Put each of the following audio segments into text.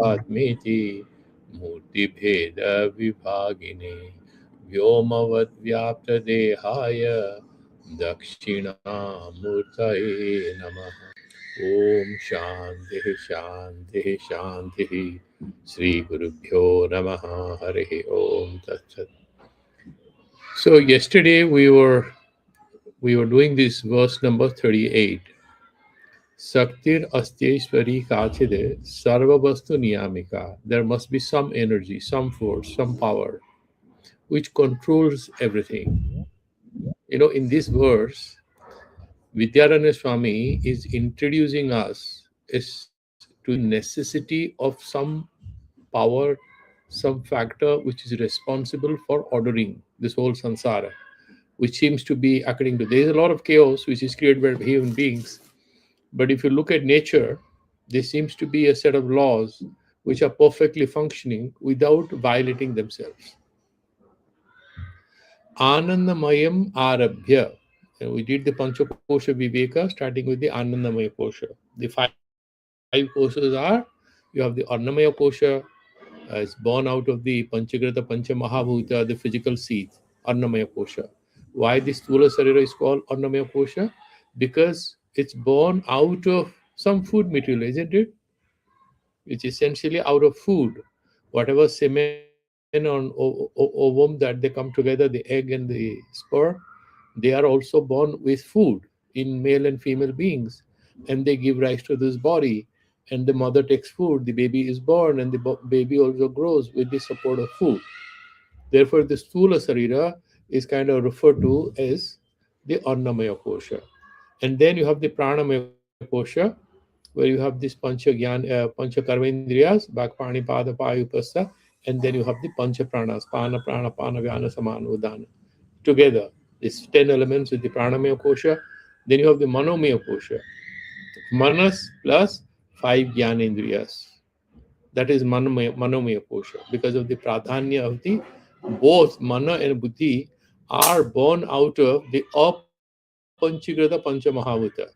Atmeti Murti Bheda Vibhagine Vyomavad Vyapta Dehaya Dakshina Murtaye Namaha Om Shanti Shanti Sri Gurubhyo Namaha Hare Om Tat Sat. So yesterday we were doing this verse number 38. Saktir Asteshwari Kachide Sarvavastu Niyamika. There must be some energy, some force, some power which controls everything. In this verse, Vidyaranya Swami is introducing us to the necessity of some power, some factor which is responsible for ordering this whole samsara, which seems to be according to, there is a lot of chaos which is created by human beings. But if you look at nature, there seems to be a set of laws which are perfectly functioning without violating themselves. Anandamayam Arabhya. We did the PanchaKosha Viveka starting with the Anandamaya Kosha. The five kosas are, you have the Annamaya Kosha, is born out of the Panchagrata Panchamahabhuta, the physical seat, Annamaya Kosha. Why this Stula Sarira is called Annamaya Kosha? Because it's born out of some food material, isn't it? It's essentially out of food. Whatever semen or ovum that they come together, the egg and the spur, they are also born with food in male and female beings, and they give rise to this body. And the mother takes food, the baby is born, and the baby also grows with the support of food. Therefore, the Stula Sarira is kind of referred to as the Annamaya Kosha. And then you have the Pranamaya Kosha, where you have this Pancha Karmendriyas, Bakpani Pada Payupasa, and then you have the Pancha Pranas, Pana Prana Pana Vyana Samana Udana. Together, these 10 elements with the Pranamaya Kosha. Then you have the Manomaya Kosha, Manas plus 5 Jnanendriyas. That is Manomaya Kosha. Because of the Pradhanya of the both Mana and Buddhi are born out of the Apanchikrata Panchamahavata.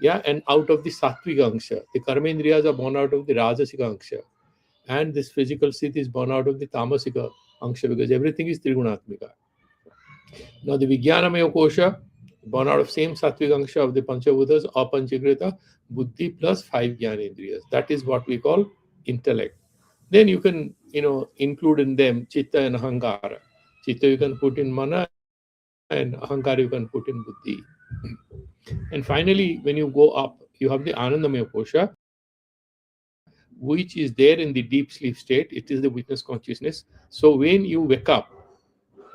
Yeah, and out of the Sattvic Angsha. The Karmendriyas are born out of the Rajasika Angsha. And this physical seat is born out of the Tamasika Angsha, because everything is Trigunatmika. Now the Vijnanamaya Kosha, born out of same Sattvic Angsha of the Panchabhutas, Apanchikrita, Buddhi plus 5 Jnanendriyas. That is what we call intellect. Then you can, include in them Chitta and Ahankara. Chitta you can put in Mana, and Ahankara you can put in Buddhi. And finally, when you go up, you have the Anandamaya Kosha, which is there in the deep sleep state. It is the witness consciousness. So when you wake up,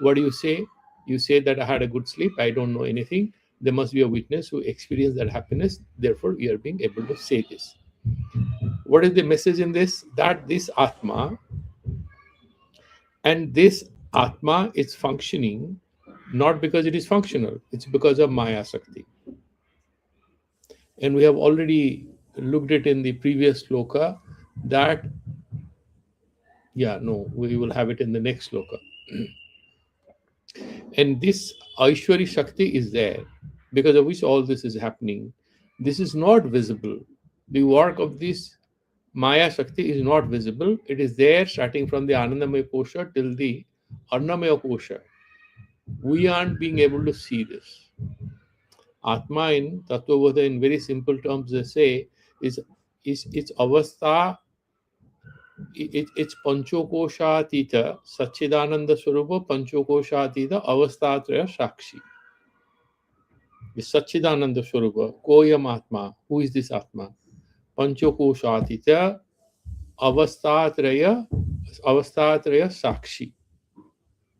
what do you say? You say that I had a good sleep, I don't know anything. There must be a witness who experienced that happiness. Therefore, we are being able to say this. What is the message in this? That this Atma and this Atma is functioning not because it is functional, it's because of Maya Sakti. And we have already looked at in the previous sloka that, we will have it in the next sloka. And this Aishwari Shakti is there, because of which all this is happening. This is not visible. The work of this Maya Shakti is not visible. It is there starting from the Anandamaya Kosha till the Annamaya Kosha. We aren't being able to see this. Atma in Tattvabodha, in very simple terms, they say, is its avastha, it's Panchakoshatita, Satchidananda Swarupa Panchakoshatita Avastatraya Shakshi. The Satchidananda Swarupa, Koyam Atma. Who is this Atma? Panchakoshatita Avastatraya Sakshi.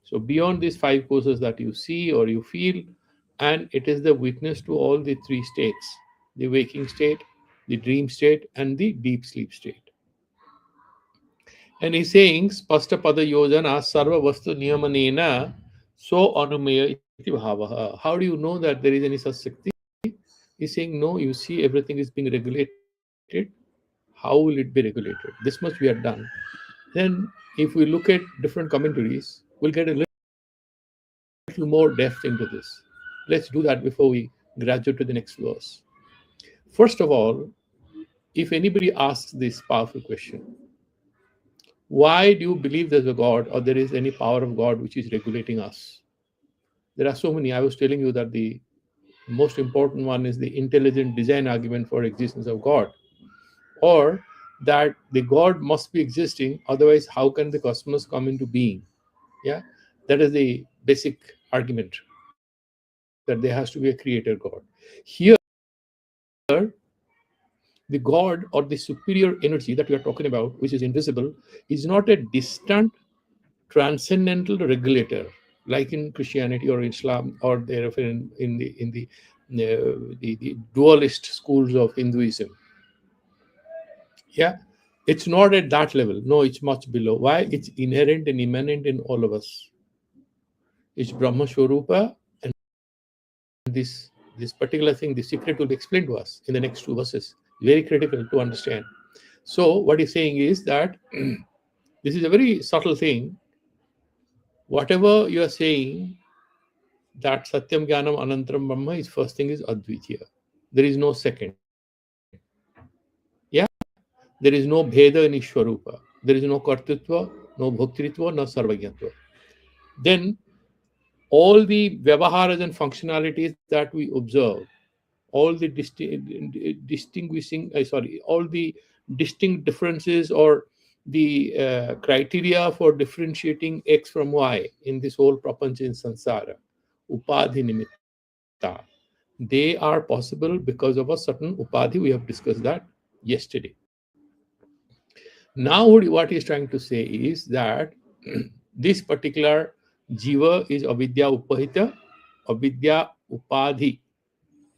So beyond these 5 courses that you see or you feel, and it is the witness to all the 3 states: the waking state, the dream state, and the deep sleep state. And he's saying, Spasta Pada Yojana Sarva Vastu Niyamanena So Anumaya Iti Bhavaha. How do you know that there is any such Shakti? He's saying, no, you see everything is being regulated. How will it be regulated? This much we have done. Then, if we look at different commentaries, we'll get a little more depth into this. Let's do that before we graduate to the next verse. First of all, if anybody asks this powerful question, why do you believe there's a God or there is any power of God which is regulating us? There are so many. I was telling you that the most important one is the intelligent design argument for existence of God, or that the God must be existing, otherwise how can the cosmos come into being? Yeah, that is the basic argument, that there has to be a creator God. Here, the God or the superior energy that we are talking about, which is invisible, is not a distant transcendental regulator like in Christianity or Islam, or there in the dualist schools of Hinduism. Yeah, it's not at that level. No, it's much below. Why? It's inherent and immanent in all of us. It's Brahma Swarupa, and this particular thing, the secret will be explained to us in the next two verses. Very critical to understand. So what he's saying is that this is a very subtle thing. Whatever you are saying, that Satyam Jnanam Anantaram Brahma is first thing is Advitya. There is no second. Yeah, there is no Bheda in Ishwarupa. There is no Kartritva, no Bhoktritva, no Sarvagyatva. Then all the Vyavaharas and functionalities that we observe, all the all the distinct differences, or the criteria for differentiating X from Y in this whole prapancha in samsara, upadhi nimitta, they are possible because of a certain upadhi. We have discussed that yesterday. Now what he is trying to say is that this particular jiva is avidya upahita, avidya upadhi,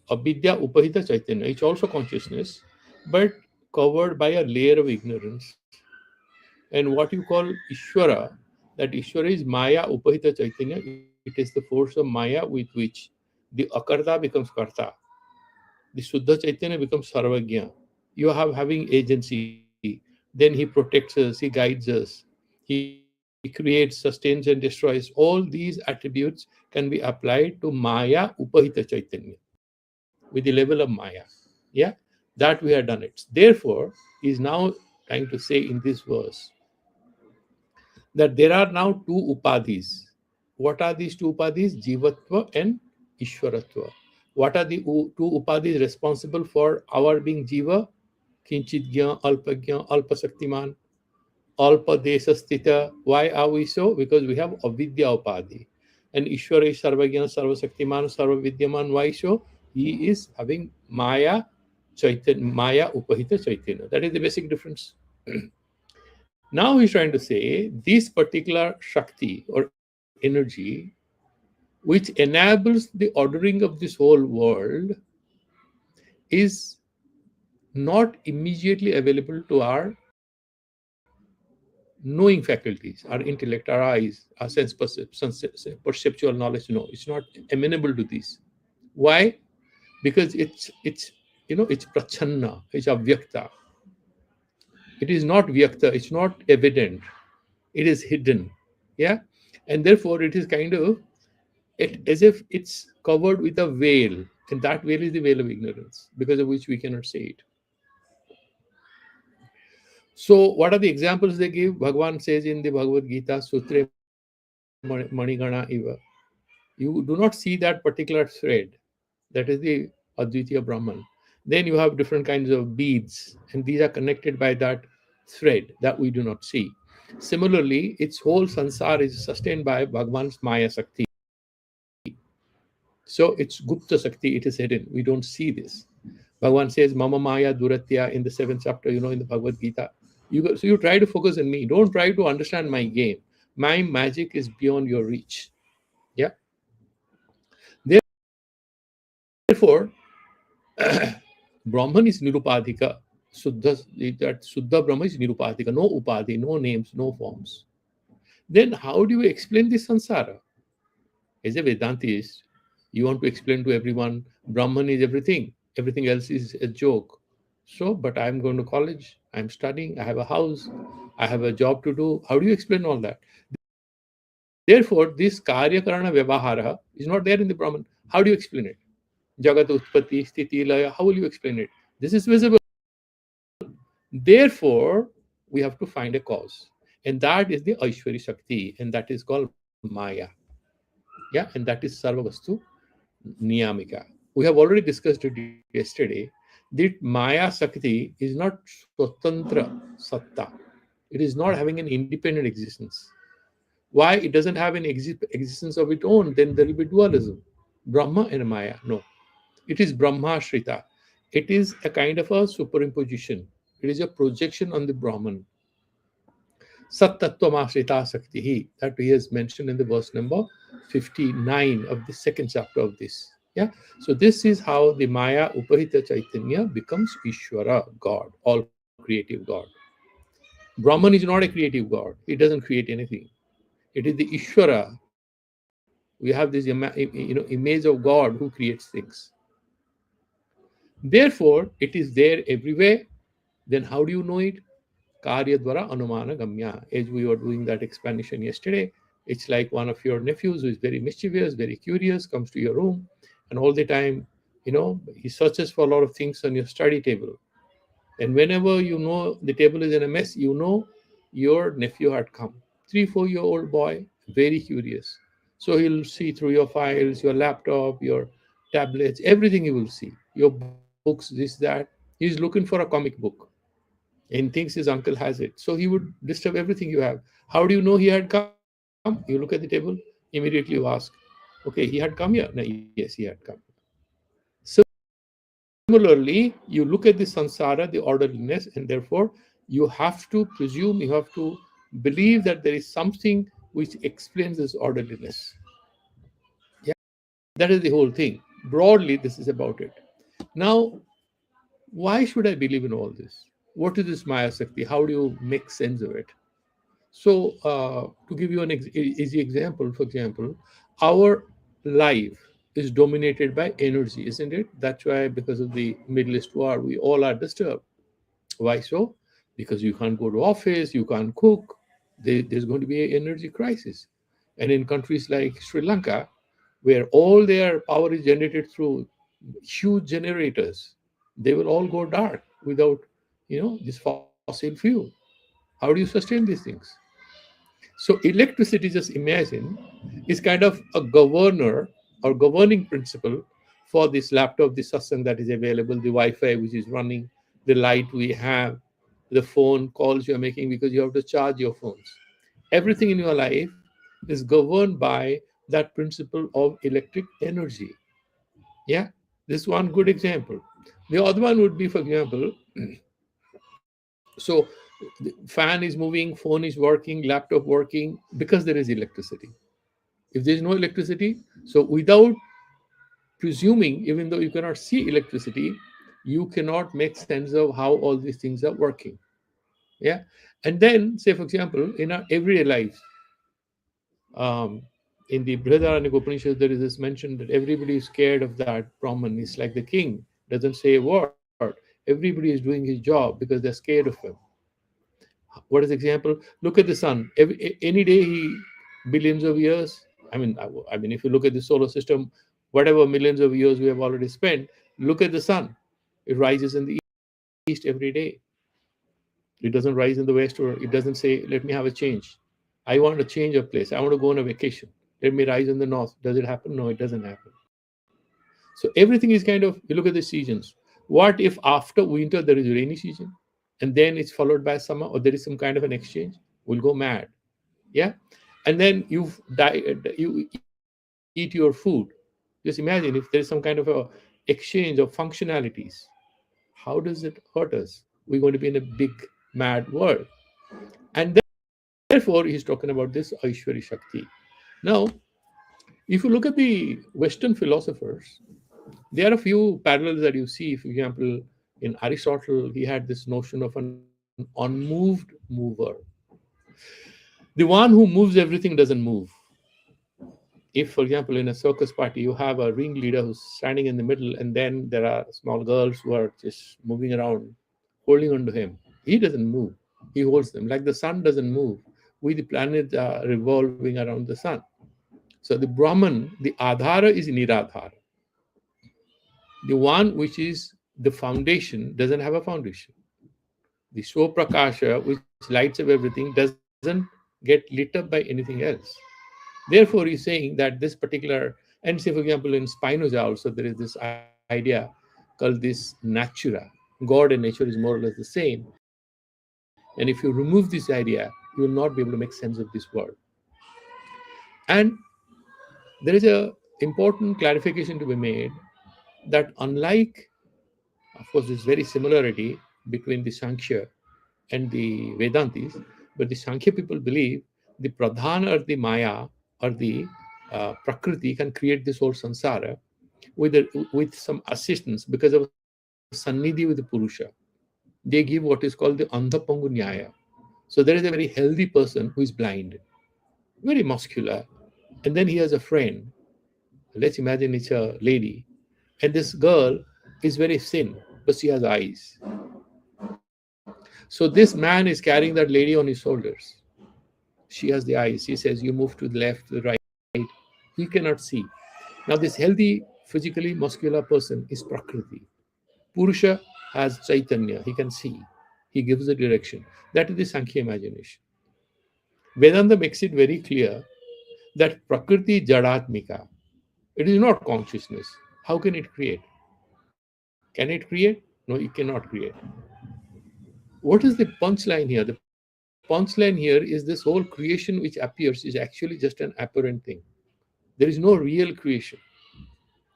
avidya upahita chaitanya. It's also consciousness, but covered by a layer of ignorance. And what you call Ishvara, that Ishvara is Maya upahita chaitanya. It is the force of Maya with which the akarta becomes karta, the Suddha Chaitanya becomes Sarvagya. You have having agency. Then he protects us, he guides us, he creates, sustains, and destroys. All these attributes can be applied to Maya Upahita Chaitanya with the level of Maya. Yeah, that we have done it. Therefore, he is now trying to say in this verse that there are now two upadhis. What are these two upadhis? Jivatva and Ishwaratva. What are the two upadhis responsible for our being jiva? Kinchidgya, Alpagya, Alpasaktiman, Alpadesastita. Why are we so? Because we have avidya upadhi. And Ishwara is Sarvagyan, Sarvasaktiman, Sarvavidyaman. Why so? He is having Maya Chaitanya, Maya Upahita Chaitanya. That is the basic difference. Now he's trying to say this particular Shakti or energy, which enables the ordering of this whole world, is not immediately available to our knowing faculties, our intellect, our eyes, our perceptual knowledge. No, it's not amenable to these. Why? Because it's prachanna, it's avyakta. It is not vyakta, it's not evident, it is hidden. Yeah, and therefore it is kind of as if it's covered with a veil, and that veil is the veil of ignorance, because of which we cannot see it. So, what are the examples they give? Bhagavan says in the Bhagavad Gita, Sutre Manigana Iva. You do not see that particular thread. That is the Advitiya Brahman. Then you have different kinds of beads, and these are connected by that thread that we do not see. Similarly, its whole sansar is sustained by Bhagavan's Maya Sakti. So it's Gupta Sakti, it is hidden. We don't see this. Bhagavan says, Mama Maya Duratya in the seventh chapter, in the Bhagavad Gita. So you try to focus on me. Don't try to understand my game. My magic is beyond your reach. Yeah. Therefore, Brahman is Nirupadhika. That Suddha Brahma is Nirupadhika. No Upadhi, no names, no forms. Then how do you explain this samsara? As a Vedantist, you want to explain to everyone Brahman is everything. Everything else is a joke. So, but I'm going to college, I'm studying, I have a house, I have a job to do. How do you explain all that? Therefore, this Karya Karana Vyavahara is not there in the Brahman. How do you explain it? Jagat Utpatti, Sthiti, Laya, how will you explain it? This is visible. Therefore, we have to find a cause. And that is the Aishwari Shakti, and that is called Maya. Yeah, and that is Sarvavastu Niyamika. We have already discussed it yesterday. That Maya Shakti is not Swatantra Satta. It is not having an independent existence. Why? It doesn't have an existence of its own, then there will be dualism. Brahma and Maya. No. It is Brahma Shrita. It is a kind of a superimposition. It is a projection on the Brahman. Sattatvamashita Saktihi, that he has mentioned in the verse number 59 of the second chapter of this. Yeah. So this is how the Maya Upahita Chaitanya becomes Ishvara, God, all creative God. Brahman is not a creative God. He doesn't create anything. It is the Ishvara. We have this image of God who creates things. Therefore, it is there everywhere. Then how do you know it? Karya dvara anumana gamya. As we were doing that explanation yesterday, it's like one of your nephews who is very mischievous, very curious, comes to your room, and all the time, he searches for a lot of things on your study table. And whenever you know the table is in a mess, you know your nephew had come. 3 4 year old boy, very curious. So he'll see through your files, your laptop, your tablets, everything he will see. Your books, this, that. He's looking for a comic book and thinks his uncle has it. So he would disturb everything you have. How do you know he had come? You look at the table, immediately you ask, okay, he had come here? No, yes, he had come. Similarly, you look at the samsara, the orderliness, and therefore you have to presume, you have to believe that there is something which explains this orderliness. Yeah, that is the whole thing. Broadly, this is about it. Now, why should I believe in all this? What is this Maya Sakti? How do you make sense of it? So, to give you an easy example, for example, our life is dominated by energy, isn't it? That's why, because of the Middle East war, we all are disturbed. Why so? Because you can't go to office, you can't cook. There's going to be an energy crisis. And in countries like Sri Lanka, where all their power is generated through huge generators, they will all go dark without, this fossil fuel. How do you sustain these things? So electricity, just imagine, is kind of a governor or governing principle for this laptop, the satsang that is available, the Wi-Fi which is running, the light we have, the phone calls you are making because you have to charge your phones. Everything in your life is governed by that principle of electric energy. Yeah, this is one good example. The other one would be, for example, so the fan is moving, phone is working, laptop working because there is electricity. If there is no electricity, so without presuming, even though you cannot see electricity, you cannot make sense of how all these things are working. Yeah. And then, say, for example, in our everyday life, um, in the Brihadaranyaka Upanishad, there is this mention that everybody is scared of that Brahman. He's like the king, doesn't say a word. Everybody is doing his job because they're scared of him. What is the example? Look at the sun. Any day, billions of years. I mean, if you look at the solar system, whatever millions of years we have already spent, look at the sun. It rises in the east every day. It doesn't rise in the west, or it doesn't say, "Let me have a change. I want a change of place. I want to go on a vacation. Let me rise in the north." Does it happen? No, it doesn't happen. So everything is kind of, you look at the seasons. What if after winter there is a rainy season, and then it's followed by summer, or there is some kind of an exchange? We'll go mad. Yeah. And then you eat your food. Just imagine if there is some kind of a exchange of functionalities, how does it hurt us? We're going to be in a big mad world. And therefore he's talking about this Aishwari Shakti. Now, if you look at the Western philosophers, there are a few parallels that you see. For example, in Aristotle, he had this notion of an unmoved mover. The one who moves everything doesn't move. If, for example, in a circus party, you have a ringleader who's standing in the middle, and then there are small girls who are just moving around, holding onto him, he doesn't move. He holds them. Like the sun doesn't move. We, the planet, are revolving around the sun. So the Brahman, the Adhara is Niradhara. The one which is the foundation doesn't have a foundation. The Swaprakasha, which lights up everything, doesn't get lit up by anything else. Therefore, he's saying that this particular, and say, for example, in Spinoza also, there is this idea called this natura. God and nature is more or less the same. And if you remove this idea, you will not be able to make sense of this world. And there is a important clarification to be made that unlike, of course, there's very similarity between the Sankhya and the Vedantis, but the Sankhya people believe the Pradhana or the Maya or the Prakriti can create this whole samsara with some assistance because of Sannidhi with the Purusha. They give what is called the Andhapangu Nyaya. So there is a very healthy person who is blind, very muscular, and then he has a friend. Let's imagine it's a lady, and this girl is very thin, but she has eyes. So this man is carrying that lady on his shoulders. She has the eyes. He says, "You move to the left, to the right." He cannot see. Now, this healthy, physically muscular person is Prakriti. Purusha has Chaitanya. He can see. He gives the direction. That is the Sankhya imagination. Vedanta makes it very clear that Prakriti Jadatmika. It is not consciousness. How can it create? Can it create? No, it cannot create. What is the punchline here? The punchline here is this whole creation which appears is actually just an apparent thing. There is no real creation.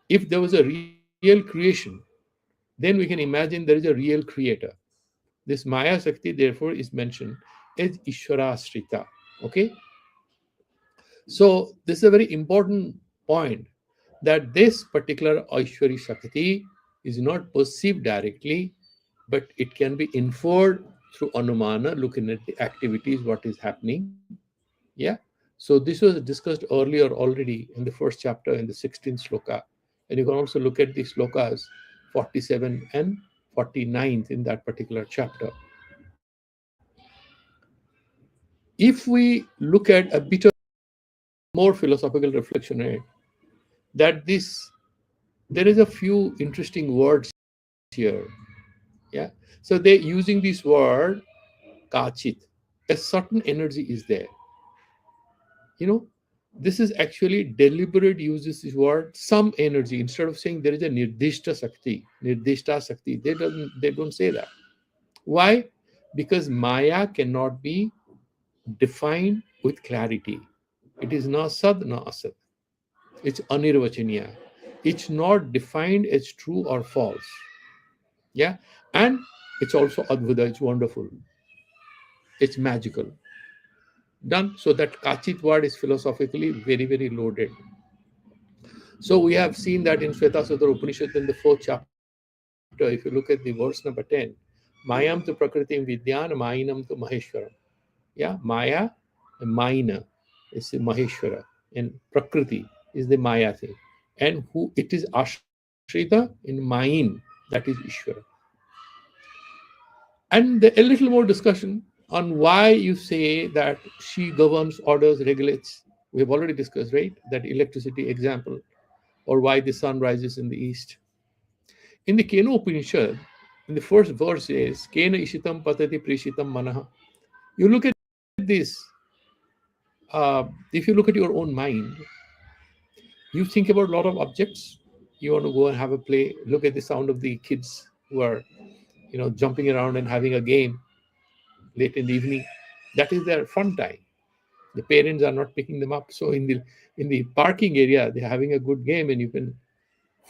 If there was a real creation, then we can imagine there is a real creator. This Maya Sakti, therefore, is mentioned as Ishvara Shrita. Okay? So, this is a very important point that this particular Aishwari Shakti is not perceived directly, but it can be inferred through Anumana, looking at the activities, what is happening. Yeah. So this was discussed earlier already in the first chapter in the 16th sloka. And you can also look at the slokas 47 and 49th in that particular chapter. If we look at a bit of more philosophical reflection on it, that this there is a few interesting words here. Yeah. So they're using this word kachit. A certain energy is there. You know, this is actually deliberate uses this word some energy instead of saying there is a nirdishta sakti. They don't say that. Why? Because Maya cannot be defined with clarity. It is na sad na asad. It's anirvachaniya. It's not defined as true or false. Yeah. And it's also advuta. It's wonderful. It's magical. Done. So that kachit word is philosophically very, very loaded. So we have seen that in Shweta Upanishad in the fourth chapter, if you look at the verse number 10, Mayam to Prakritim Vidyan, Mayinam to Maheshwaram. Yeah, Maya and Mayina is the Maheshwara, and Prakriti is the Maya thing. And who it is Ashrita in Mayin, that is Ishvara. And a little more discussion on why you say that she governs, orders, regulates. We have already discussed, right? That electricity example, or why the sun rises in the east. In the Kena Upanishad, in the first verse is Kena Ishitam Patati Prishitam Manaha. You look at this, if you look at your own mind, you think about a lot of objects. You want to go and have a play, look at the sound of the kids who are, jumping around and having a game late in the evening. That is their fun time. The parents are not picking them up. So in the parking area, they're having a good game, and you can.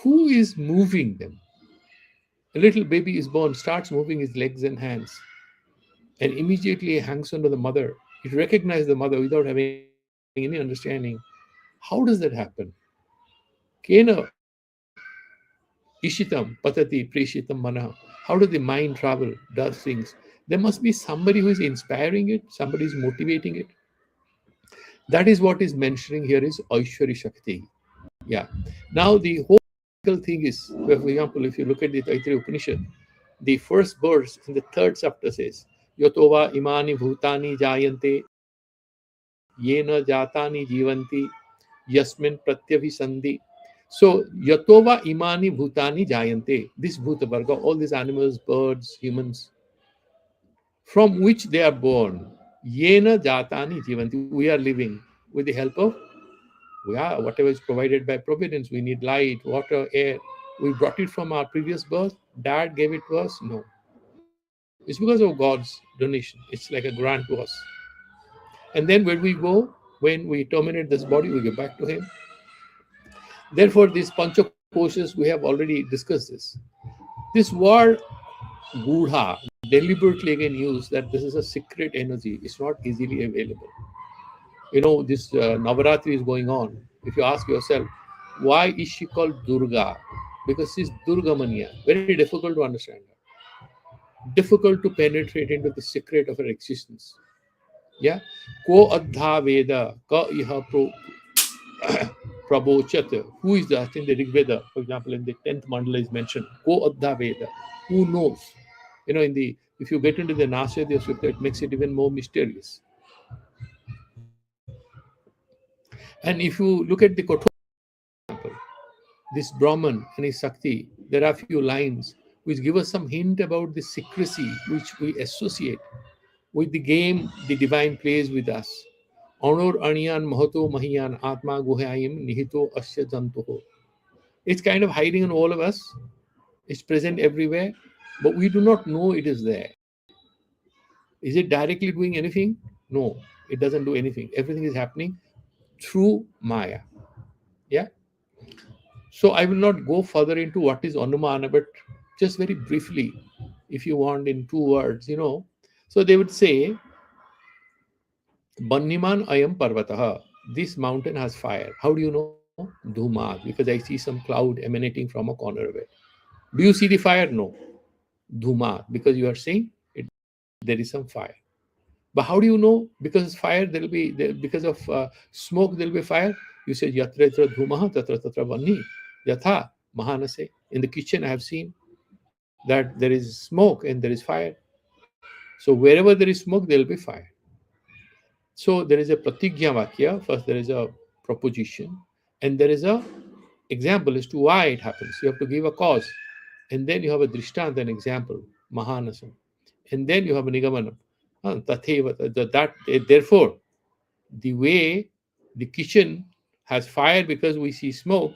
Who is moving them? A little baby is born, starts moving his legs and hands, and immediately hangs onto the mother. It recognizes the mother without having any understanding. How does that happen? Kena ishitam patati preshitam mana. How does the mind travel, does things? There must be somebody who is inspiring it, somebody is motivating it. That is what is mentioning here is Aishwari Shakti. Yeah. Now the whole thing is, for example, if you look at the Taittiriya Upanishad, the first verse in the third chapter says, Yotova imani bhutani jayante, yena jatani jivanti, yasmin pratyabhisandhi. So, Yatova imani bhutani jayante, this bhuta varga, all these animals, birds, humans, from which they are born. Yena jatani jivanti. We are living with the help of, we are whatever is provided by providence. We need light, water, air. We brought it from our previous birth. Dad gave it to us. No, it's because of God's donation. It's like a grant to us. And then where we go, when we terminate this body, we get back to Him. Therefore, these panchakoshas, we have already discussed this. This word gudha, deliberately again used that this is a secret energy. It's not easily available. This Navaratri is going on. If you ask yourself, why is she called Durga? Because she's Durga Mania. Very difficult to understand her. Difficult to penetrate into the secret of her existence. Yeah. Ko adha Veda, ka iha prabochat. Who is that in the Rig Veda? For example, in the 10th mandala is mentioned. Ko adha Veda. Who knows? If you get into the Nasya Sutta, it makes it even more mysterious. And if you look at the Kothopanyaya, this Brahman and his Sakti, there are a few lines which give us some hint about the secrecy which we associate with the game the divine plays with us. Honor Aniyan Mahato Mahiyan Atma Guhayim Nihito Asya Jantoho. It's kind of hiding in all of us. It's present everywhere, but we do not know it is there. Is it directly doing anything? No, it doesn't do anything. Everything is happening through Maya. Yeah. So I will not go further into what is Anumana, but just very briefly, if you want, in two words. So they would say, Banniman ayam parvataha. This mountain has fire. How do you know? Dhumat, because I see some cloud emanating from a corner of it. Do you see the fire? No. Dhumat, because you are saying there is some fire. But how do you know? Because fire, there will be, because of smoke, there will be fire. You say, Yatra yatra dhumaha, tatra tatra vanni. Yatha, Mahanase. In the kitchen, I have seen that there is smoke and there is fire. So wherever there is smoke, there will be fire. So there is a pratigya vakya. First, there is a proposition, and there is a example as to why it happens. You have to give a cause, and then you have a drishtanta, an example, mahanasam, and then you have a nigamanam. Tatheva, therefore, the way the kitchen has fire because we see smoke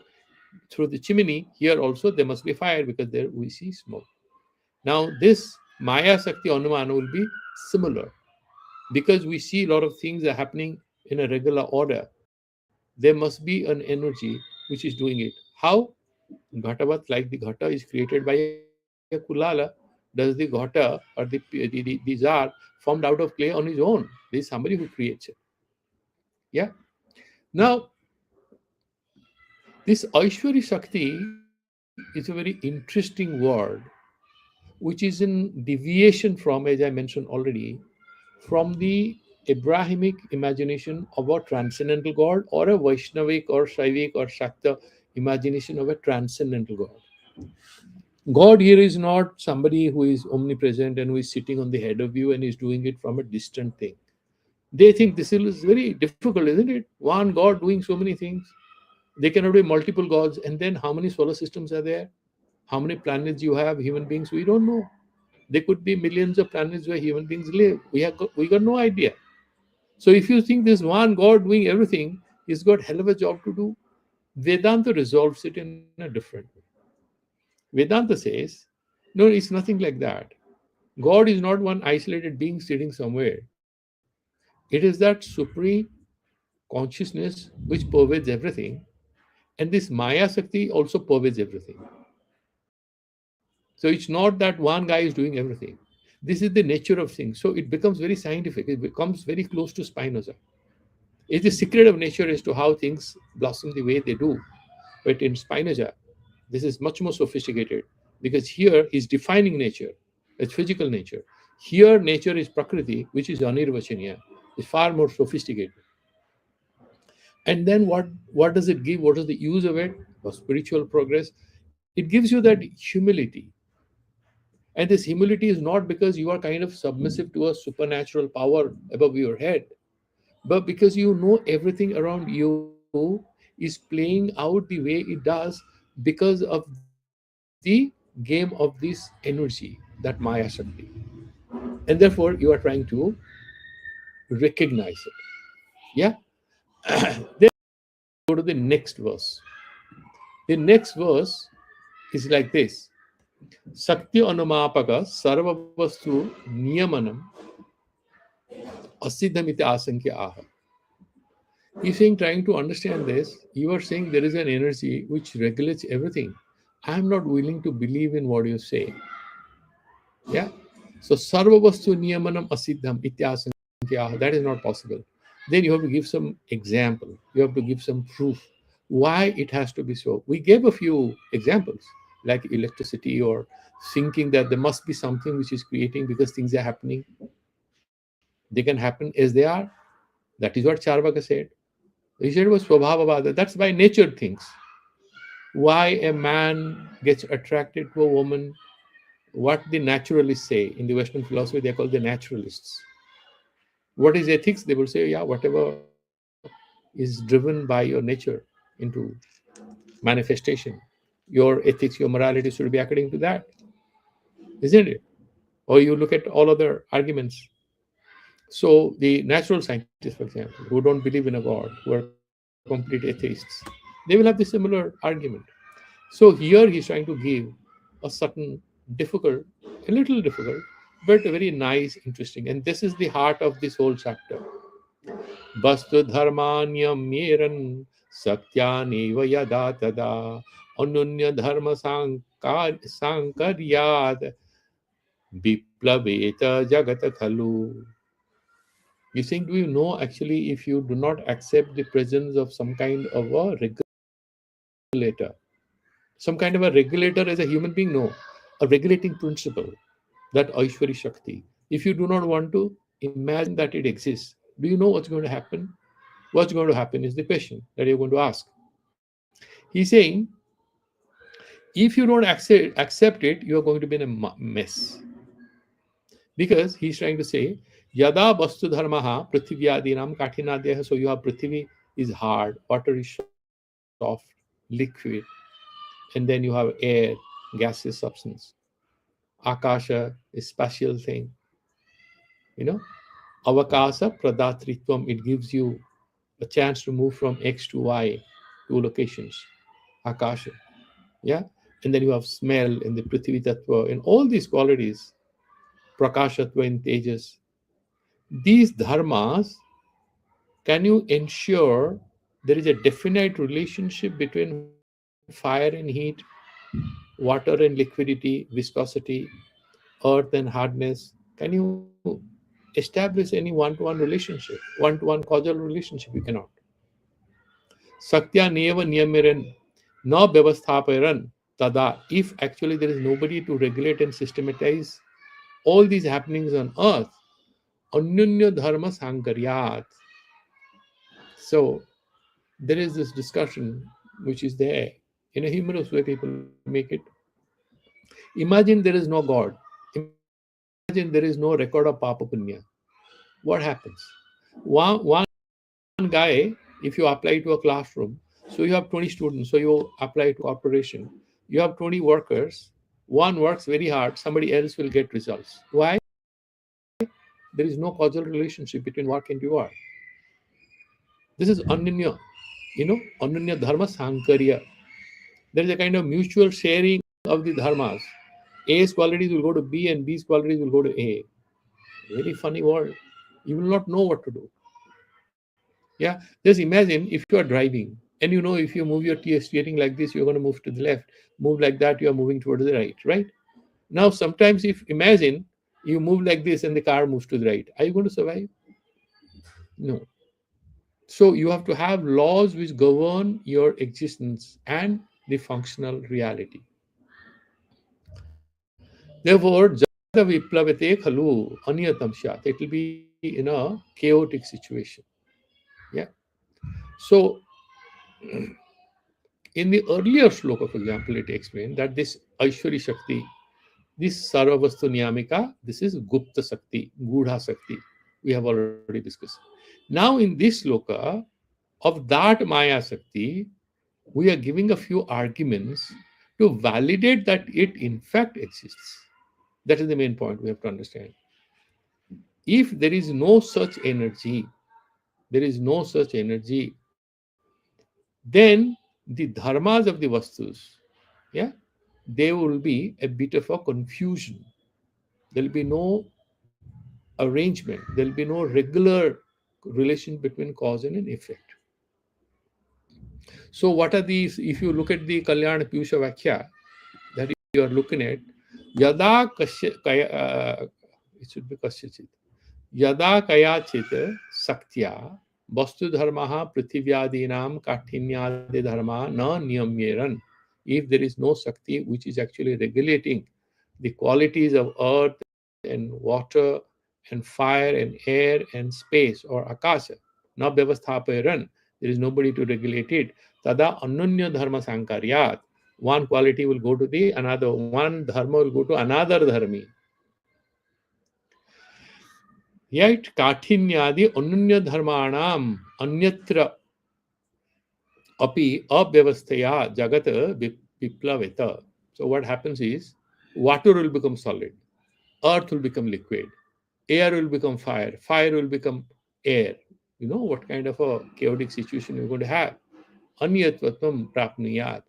through the chimney, here also there must be fire because there we see smoke. Now, this Maya Sakti Anumana will be similar because we see a lot of things are happening in a regular order. There must be an energy which is doing it. How? Ghatavat, like the ghata is created by a kulala, does the ghata or the jar formed out of clay on his own? There is somebody who creates it. Yeah. Now, this Aishwari Shakti is a very interesting word which is in deviation from, as I mentioned already, from the Abrahamic imagination of a transcendental God or a Vaishnavic or Shaivik or Shakta imagination of a transcendental God. God here is not somebody who is omnipresent and who is sitting on the head of you and is doing it from a distant thing. They think this is very difficult, isn't it? One God doing so many things. They cannot be multiple gods. And then how many solar systems are there? How many planets you have, human beings? We don't know. There could be millions of planets where human beings live. We got no idea. So if you think there's one God doing everything, he's got hell of a job to do. Vedanta resolves it in a different way. Vedanta says, no, it's nothing like that. God is not one isolated being sitting somewhere. It is that supreme consciousness which pervades everything, and this Maya Sakti also pervades everything. So it's not that one guy is doing everything. This is the nature of things. So it becomes very scientific. It becomes very close to Spinoza. It's the secret of nature as to how things blossom the way they do. But in Spinoza, this is much more sophisticated because here he's defining nature as physical nature. Here, nature is Prakriti, which is Anirvachaniya. It's far more sophisticated. And then what does it give? What is the use of it for spiritual progress? It gives you that humility. And this humility is not because you are kind of submissive to a supernatural power above your head, but because you know everything around you is playing out the way it does because of the game of this energy, that Maya Shakti. and therefore you are trying to recognize it. Yeah. Then go to the next verse. The next verse is like this: Sakti anumapaka sarvavastu niyamanam asiddhamiti asankya aha. He's saying, trying to understand this, you are saying there is an energy which regulates everything. I am not willing to believe in what you say. Yeah. So sarvavastu niyamanam asiddham ityasankya, that is not possible. Then you have to give some example. You have to give some proof why it has to be so. We gave a few examples like electricity or thinking that there must be something which is creating because things are happening. They can happen as they are. That is what Charvaka said. He said it was swabhavavada. That's by nature things. Why a man gets attracted to a woman, what the naturalists say in the Western philosophy, they are called the naturalists. What is ethics? They will say, yeah, whatever is driven by your nature into manifestation. Your ethics, your morality should be according to that, isn't it? Or you look at all other arguments. So the natural scientists, for example, who don't believe in a God, who are complete atheists, they will have the similar argument. So here he's trying to give a certain difficult, a little difficult, but very nice, interesting. And this is the heart of this whole chapter. Vastu dharmanyam meran satyaniva yada tada anunya dharma sankaryad viplaveta jagata khalu. You think, do you know actually if you do not accept the presence of some kind of a regulator, some kind of a regulator as a human being? No, a regulating principle, that Aishwari Shakti. If you do not want to imagine that it exists, do you know what's going to happen? What's going to happen is the question that you're going to ask. He's saying, if you don't accept it, you are going to be in a mess. Because he's trying to say, Yada Vastu Dharmaha Prithivyadiram Kathinadyah. So you have Prithvi is hard, water is soft, liquid, and then you have air, gaseous substance. Akasha is spatial thing. You know, Avakasa Pradatritvam, it gives you a chance to move from X to Y, two locations. Akasha. Yeah. And then you have smell in the Prithvi Tattva, and all these qualities, Prakashatva in Tejas. These dharmas, can you ensure there is a definite relationship between fire and heat, water and liquidity, viscosity, earth and hardness? Can you establish any one-to-one relationship, one-to-one causal relationship? You cannot. Sakya neva niyamiran na vyavasthaparan tada. If actually there is nobody to regulate and systematize all these happenings on earth, anyunya dharma sankaryat. So there is this discussion which is there. In a humorous way, people make it. Imagine there is no God. Imagine there is no record of Papa Punya. What happens? One guy, if you apply to a classroom, so you have 20 students, so you apply to corporation, you have 20 workers, one works very hard, somebody else will get results. Why? There is no causal relationship between work and reward. This is ananya, ananya dharma sankarya. There is a kind of mutual sharing of the dharmas. A's qualities will go to B and B's qualities will go to A. Very funny world. You will not know what to do. Yeah. Just imagine if you are driving and you know if you move your steering like this, you're going to move to the left. Move like that, you are moving towards the right, right? Now, sometimes if imagine you move like this and the car moves to the right, are you going to survive? No. So you have to have laws which govern your existence and the functional reality. Therefore, jada viplavate khalu aniyatam syat. It will be in a chaotic situation. Yeah. So in the earlier shloka, for example, it explained that this Aishwari Shakti, this Sarvavastu Niyamika, this is Gupta Shakti, Gudha Shakti. We have already discussed. Now, in this shloka, of that Maya Shakti, we are giving a few arguments to validate that it in fact exists. That is the main point we have to understand. If there is no such energy, there is no such energy, then the dharmas of the vastus, yeah, there will be a bit of a confusion. There will be no arrangement. There will be no regular relation between cause and an effect. So, what are these? If you look at the Kalyana Piyusha Vakhya that you are looking at, Yada it should be Kasyachit. Yada Kayachit Saktya Vastu Dharmaha Prithivadinam Kathinyadi Dharma Na Niyamyeran. If there is no Sakti which is actually regulating the qualities of earth and water and fire and air and space or akasha, na vyavasthapayaran, there is nobody to regulate it. Tada ananya dharma sankaryat. One quality will go to the another, one dharma will go to another dharmi. Yet काठिन्यादि अन्य धर्माणाम अन्यत्र अपि अव्यवस्थया jagat viplaveta. So what happens is water will become solid, earth will become liquid, air will become fire, fire will become air. You know what kind of a chaotic situation you're going to have. Anyatvatvam prapnuyat.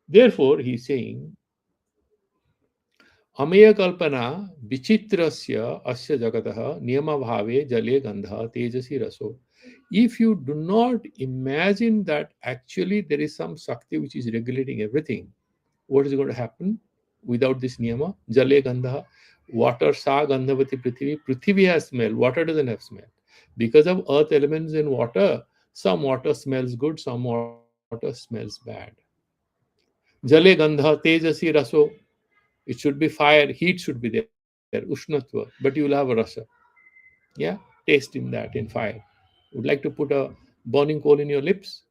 Therefore, he's saying Ameya कल्पना विचित्रस्य अस्य जगतः नियमभावे जले गंधः तेजसी रसो. If you do not imagine that actually there is some Shakti which is regulating everything, what is going to happen without this niyama? Jale gandha, water sa gandhavati prithvi. Prithvi has smell, water doesn't have smell. Because of earth elements in water, some water smells good, some water smells bad. Jale gandha tejasi raso. It should be fire, heat should be there, ushnatva, but you will have a rasa. Yeah, taste in that, in fire. Would like to put a burning coal in your lips.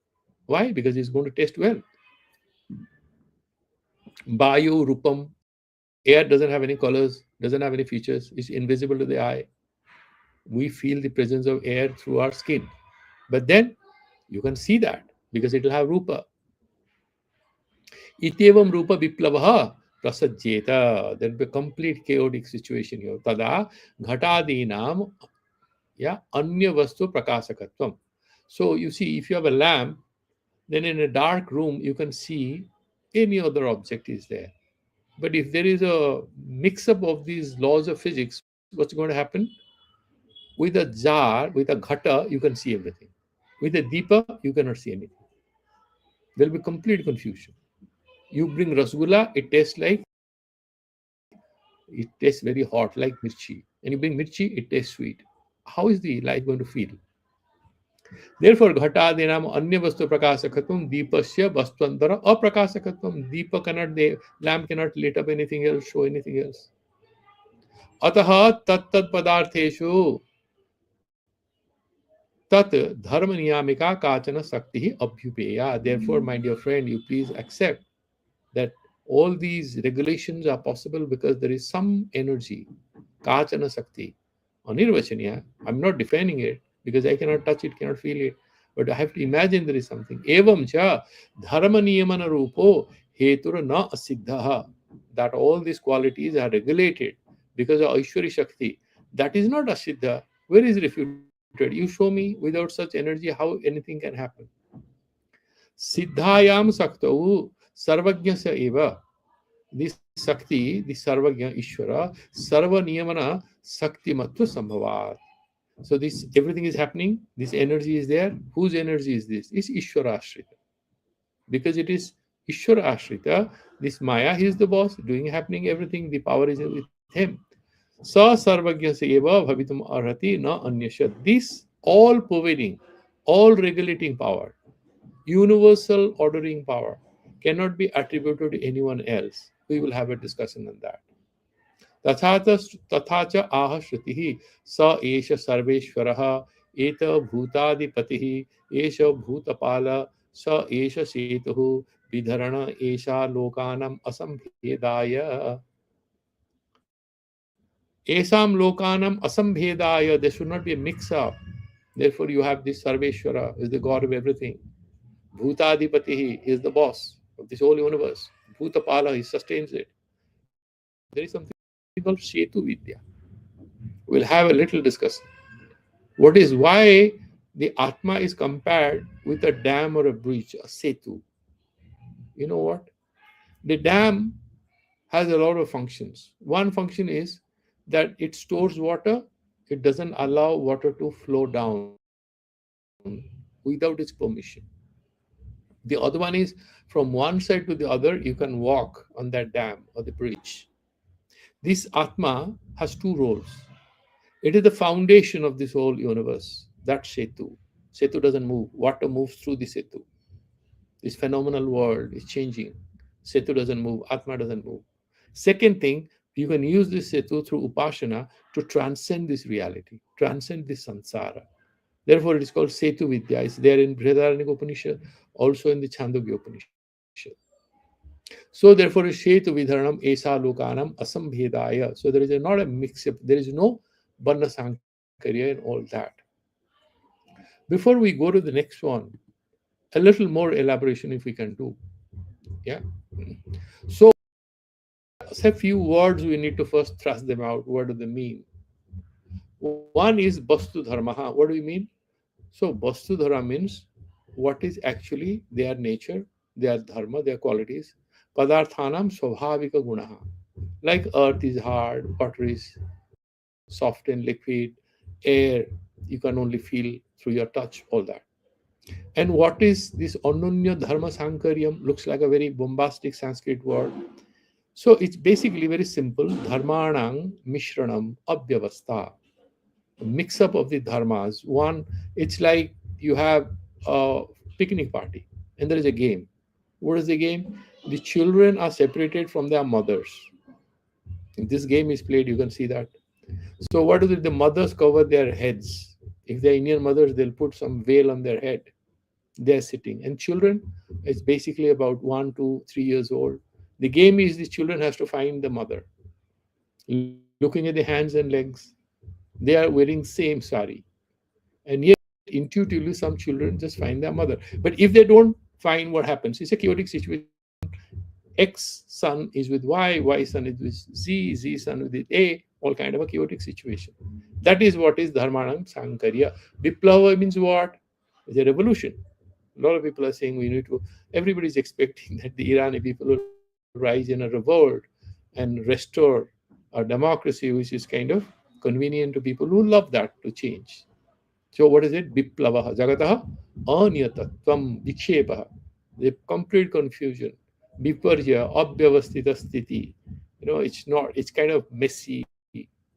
Why? Because it's going to taste well. Bayu, rupam, air doesn't have any colors, doesn't have any features, it's invisible to the eye. We feel the presence of air through our skin. But then you can see that because it will have rupa. Ityevam rupa viplavaha prasajjeta. There will be a complete chaotic situation here. Tada ghatadinam, yeah, anya vastu prakasakatvam. So you see, if you have a lamp, then in a dark room you can see any other object is there. But if there is a mix up of these laws of physics, what's going to happen? With a jar, with a ghata, you can see everything. With a deepa, you cannot see anything. There will be complete confusion. You bring rasgulla, it tastes like, it tastes very hot, like mirchi. And you bring mirchi, it tastes sweet. How is the light going to feel? Therefore, ghatadenam anya vastu prakasakatvam deepasya vastwantara aprakasakatvam. Deepa cannot, the lamp cannot light up anything else, show anything else. Ataha tat tat padartheshu tat dharma niyamika kachana sakti abhyupeya. Therefore, my dear friend, you please accept that all these regulations are possible because there is some energy, kachana sakti, anirvachaniya. I'm not defining it because I cannot touch it, cannot feel it, but I have to imagine there is something. Evam cha dharma niyamana rupo hetur na asiddha. That all these qualities are regulated because of Aishwari Shakti. That is not asiddha. Where is refuted? You show me without such energy how anything can happen. Siddhayam saktau sarvajnasya eva. This Sakti, the Sarvagya Ishvara, Sarva Niyamana Sakti Matva Sambhavat. So this everything is happening, this energy is there. Whose energy is this? It's Ishvara Ashrita. Because it is Ishvara Ashrita, this Maya, he is the boss, doing happening everything, the power is with him. Sa Sarvagya Seva Bhavitum Arhati Na Anyasha. This all pervading, all regulating power, universal ordering power cannot be attributed to anyone else. We will have a discussion on that. तथा च आह श्रुति स एष सर्वेश्वरः एत भूतादिपतिः एष भूतपाल स एष सेतुः विधरण एषा लोकानाम् असंभेदाय एषां लोकानाम् असंभेदाय. There should not be a mix up. Therefore you have this Sarveshwara is the god of everything. Bhutadipati is the boss of this whole universe. Bhutapala, he sustains it. There is something called Setu Vidya. We'll have a little discussion. What is why the Atma is compared with a dam or a bridge, a setu. You know what? The dam has a lot of functions. One function is that it stores water, it doesn't allow water to flow down without its permission. The other one is from one side to the other, you can walk on that dam or the bridge. This Atma has two roles. It is the foundation of this whole universe. That Setu. Setu doesn't move. Water moves through the Setu. This phenomenal world is changing. Setu doesn't move. Atma doesn't move. Second thing, you can use this Setu through Upasana to transcend this reality, transcend this samsara. Therefore, it is called Setu Vidya. It's there in Brihadaranyaka Upanishad, also in the Chandogya Upanishad. So, therefore, Setu Vidharanam Esa Lokanam Asambhedaya. So, there is not a mix up, there is no Varna Sankarya in all that. Before we go to the next one, a little more elaboration if we can do. Yeah. So, a few words we need to first thrust them out. What do they mean? One is Bastu Dharmaha. What do we mean? So, Bastu Dharma means what is actually their nature, their dharma, their qualities. Padarthanam Swabhavika Gunaha. Like earth is hard, water is soft and liquid, air you can only feel through your touch, all that. And what is this Anonya Dharma Sankaryam? Looks like a very bombastic Sanskrit word. So it's basically very simple. Dharmanang Mishranam Abhyavastha. A mix up of the dharmas. One, it's like you have a picnic party and there is a game. What is the game? The children are separated from their mothers. If this game is played, you can see that. So what is it? The mothers cover their heads. If they're Indian mothers, they'll put some veil on their head. They're sitting. And children, it's basically about 1 to 3 years old. The game is the children has to find the mother. Looking at the hands and legs, they are wearing same sari. And yet intuitively some children just find their mother. But if they don't find, what happens? It's a chaotic situation. X son is with Y son is with Z son with A, all kind of a chaotic situation. That is what is Dharmanam Sankarya. Viplava means what? It's a revolution. A lot of people are saying we need to, everybody is expecting that the Irani people will rise in a revolt and restore a democracy which is kind of convenient to people who love that to change. So what is it? Biplavaha, Jagataha, Anyatatvam, Vikshepaha, the complete confusion. Viparya, Abhyavastita Sthiti. It's not, it's kind of messy.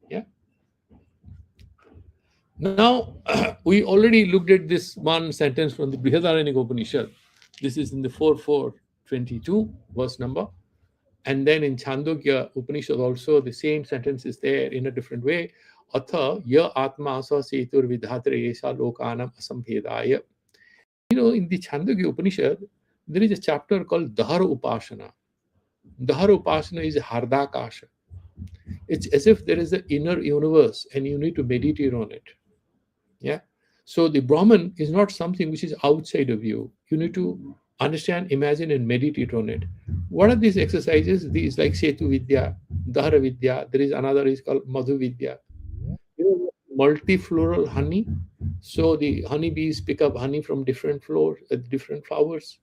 Yeah. Now, we already looked at this one sentence from the Brihadaranyaka Upanishad. This is in the 4.4.22 verse number. And then in Chandogya Upanishad also, the same sentence is there in a different way. Atha ya atma sa setur vidhatre esha lokanam asambhedaya. In the Chandogya Upanishad, there is a chapter called Dahara Upasana. Dahara Upasana is Hardakasha. It's as if there is an inner universe and you need to meditate on it. Yeah. So the Brahman is not something which is outside of you. You need to understand, imagine, and meditate on it. What are these exercises? These like Setu Vidya, Dahara Vidya. There is another is called Madhu Vidya. Multifloral honey. So the honeybees pick up honey from different different flowers.